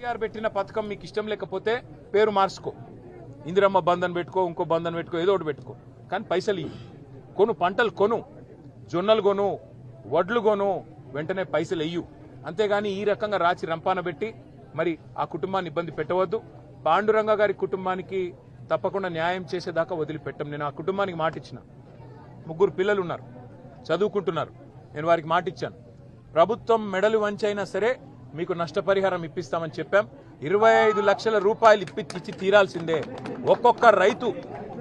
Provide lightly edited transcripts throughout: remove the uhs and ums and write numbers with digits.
కేసీఆర్ పెట్టిన పథకం మీకు ఇష్టం లేకపోతే పేరు మార్చుకో, ఇందిరమ్మ బంధన్ పెట్టుకో, ఇంకో బంధన్ పెట్టుకో, ఏదో ఒకటి పెట్టుకో, కానీ పైసలు ఇవ్వు. కొను, పంటలు కొను, జొన్నలు కొను, వడ్లు కొను, వెంటనే పైసలు వెయ్యు. అంతేగాని ఈ రకంగా రాచి రంపాన పెట్టి మరి ఆ కుటుంబాన్ని ఇబ్బంది పెట్టవద్దు. పాండురంగ గారి కుటుంబానికి తప్పకుండా న్యాయం చేసేదాకా వదిలిపెట్టం. నేను ఆ కుటుంబానికి మాట ఇచ్చిన. 3 పిల్లలు ఉన్నారు, చదువుకుంటున్నారు. నేను వారికి మాట ఇచ్చాను, ప్రభుత్వం మెడలు వంచైనా సరే మీకు నష్టపరిహారం ఇప్పిస్తామని చెప్పాం. 25 లక్షల రూపాయలు ఇచ్చి తీరాల్సిందే. ఒక్కొక్క రైతు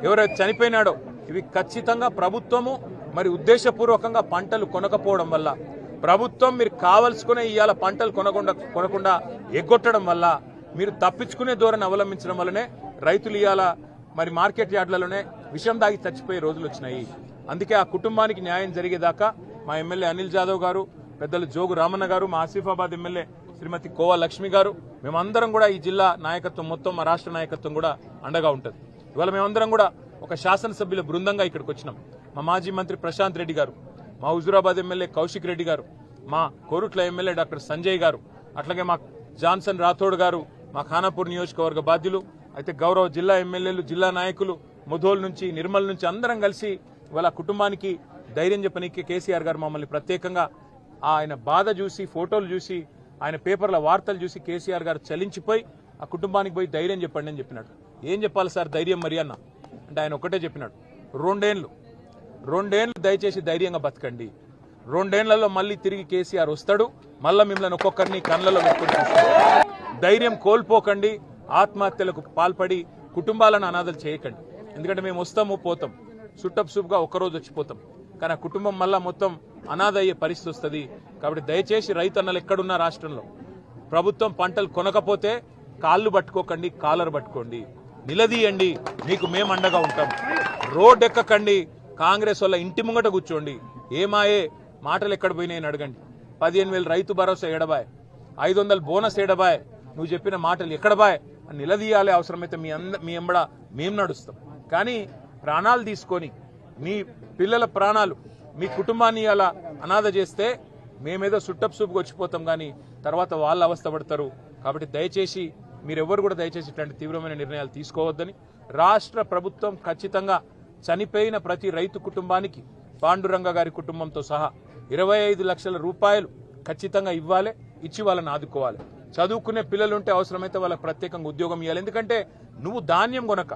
ఎవరైతే చనిపోయినాడో ఇవి ఖచ్చితంగా ప్రభుత్వము మరి ఉద్దేశపూర్వకంగా పంటలు కొనకపోవడం వల్ల, ప్రభుత్వం మీరు కావలసుకునే ఇవాళ పంటలు కొనకుండా ఎగ్గొట్టడం వల్ల, మీరు తప్పించుకునే ధోరణి అవలంబించడం వల్లనే రైతులు ఇవాళ మరి మార్కెట్ యార్డ్లలోనే విషం దాగి చచ్చిపోయే రోజులు వచ్చినాయి. అందుకే ఆ కుటుంబానికి న్యాయం జరిగేదాకా మా ఎమ్మెల్యే అనిల్ జాదవ్ గారు, పెద్దలు జోగు రామన్న గారు, మా ఆసిఫాబాద్ ఎమ్మెల్యే శ్రీమతి కోవా లక్ష్మి గారు, మేమందరం కూడా ఈ జిల్లా నాయకత్వం మొత్తం, మా రాష్ట్ర నాయకత్వం కూడా అండగా ఉంటుంది. ఇవాళ మేమందరం కూడా ఒక శాసనసభ్యుల బృందంగా ఇక్కడికి వచ్చినాం. మా మాజీ మంత్రి ప్రశాంత్ రెడ్డి గారు, మా హుజూరాబాద్ ఎమ్మెల్యే కౌశిక్ రెడ్డి గారు, మా కోరుట్ల ఎమ్మెల్యే డాక్టర్ సంజయ్ గారు, అట్లాగే మా జాన్సన్ రాథోడ్ గారు, మా ఖానాపూర్ నియోజకవర్గ బాధ్యులు, అయితే గౌరవ జిల్లా ఎమ్మెల్యేలు, జిల్లా నాయకులు, ముధోల్ నుంచి, నిర్మల్ నుంచి అందరం కలిసి ఇవాళ కుటుంబానికి ధైర్యం చెప్పనీకి కేసీఆర్ గారు మమ్మల్ని ప్రత్యేకంగా ఆయన బాధ చూసి, ఫోటోలు చూసి, ఆయన పేపర్ల వార్తలు చూసి కేసీఆర్ గారు చలించిపోయి ఆ కుటుంబానికి పోయి ధైర్యం చెప్పండి అని చెప్పినాడు. ఏం చెప్పాలి సార్ ధైర్యం మరి అన్న అంటే ఆయన ఒకటే చెప్పినాడు, 2 ఏళ్ళు దయచేసి ధైర్యంగా బతకండి. 2 ఏళ్లలో మళ్ళీ తిరిగి కేసీఆర్ వస్తాడు, మళ్ళా మిమ్మల్ని ఒక్కొక్కరిని కళ్ళలో పెట్టుకుని ధైర్యం కోల్పోకండి, ఆత్మహత్యలకు పాల్పడి కుటుంబాలను అనాథలు చేయకండి. ఎందుకంటే మేము వస్తాము పోతాం, సుట్టపు సూపుగా ఒక్కరోజు వచ్చిపోతాం, కానీ ఆ కుటుంబం మళ్ళా మొత్తం అనాథ అయ్యే పరిస్థితి వస్తుంది. కాబట్టి దయచేసి రైతన్నలు ఎక్కడున్నా రాష్ట్రంలో ప్రభుత్వం పంటలు కొనకపోతే కాళ్ళు పట్టుకోకండి, కాలర్ పట్టుకోండి, నిలదీయండి, మీకు మేము అండగా ఉంటాం. రోడ్ ఎక్కకండి, కాంగ్రెస్ వల్ల ఇంటి ముంగట కూర్చోండి. ఏమాయే మాటలు ఎక్కడ పోయినాయని అడగండి. 15,000 రైతు భరోసా ఎడబాయ్, 500 బోనస్ ఎడబాయ్, నువ్వు చెప్పిన మాటలు ఎక్కడబాయ్ అని నిలదీయాలి. అవసరమైతే మీ ఎంబడ మేము నడుస్తాం. కానీ ప్రాణాలు తీసుకొని మీ పిల్లల ప్రాణాలు, మీ కుటుంబాన్ని అలా అనాథ చేస్తే మేమేదో సుట్టపు సూపుకు వచ్చిపోతాం, కానీ తర్వాత వాళ్ళ అవస్థ పడతారు. కాబట్టి దయచేసి మీరెవ్వరు కూడా దయచేసి ఇట్లాంటి తీవ్రమైన నిర్ణయాలు తీసుకోవద్దని, రాష్ట్ర ప్రభుత్వం ఖచ్చితంగా చనిపోయిన ప్రతి రైతు కుటుంబానికి పాండురంగ గారి కుటుంబంతో సహా 25 లక్షల రూపాయలు ఖచ్చితంగా ఇవ్వాలి, ఇచ్చి వాళ్ళని ఆదుకోవాలి. చదువుకునే పిల్లలుంటే అవసరమైతే వాళ్ళకి ప్రత్యేకంగా ఉద్యోగం ఇవ్వాలి. ఎందుకంటే నువ్వు ధాన్యం కొనక,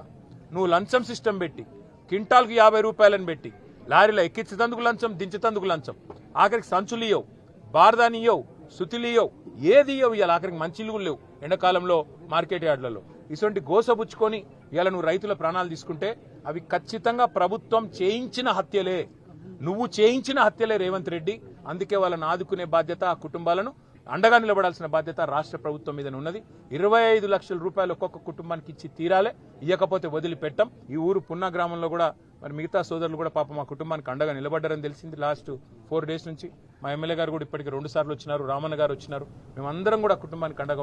నువ్వు లంచం సిస్టమ్ పెట్టి, క్వింటాల్కి 50 రూపాయలని పెట్టి లారీలో ఎక్కించేందుకు లంచం, దించేందుకు లంచం, ఆఖరికి సంచులు ఇయ్యవు, బార్దాని ఇయ్యవు, సుతిలు ఇయ్యవు, ఏది ఇయ్యవు. ఇవాళ ఆఖరికి మంచిలు లేవు ఎండాకాలంలో మార్కెట్ యార్డ్లలో. ఇటువంటి గోసబుచ్చుకొని ఇవాళ నువ్వు రైతుల ప్రాణాలు తీసుకుంటే అవి ఖచ్చితంగా ప్రభుత్వం చేయించిన హత్యలే, నువ్వు చేయించిన హత్యలే రేవంత్ రెడ్డి. అందుకే వాళ్ళని ఆదుకునే బాధ్యత, ఆ కుటుంబాలను అండగా నిలబడాల్సిన బాధ్యత రాష్ట్ర ప్రభుత్వం మీద ఉన్నది. 25 లక్షల రూపాయలు ఒక్కొక్క కుటుంబానికి ఇచ్చి తీరాలే, ఇవ్వకపోతే వదిలిపెట్టం. ఈ ఊరు పున్నా గ్రామంలో కూడా మరి మిగతా సోదరులు కూడా పాపం మా కుటుంబానికి అండగా నిలబడ్డారని తెలిసింది. లాస్ట్ 4 డేస్ నుంచి మా ఎమ్మెల్యే గారు కూడా ఇప్పటికి 2 సార్లు వచ్చినారు, రామన్న గారు వచ్చినారు. మేమందరం కూడా కుటుంబానికి అండగా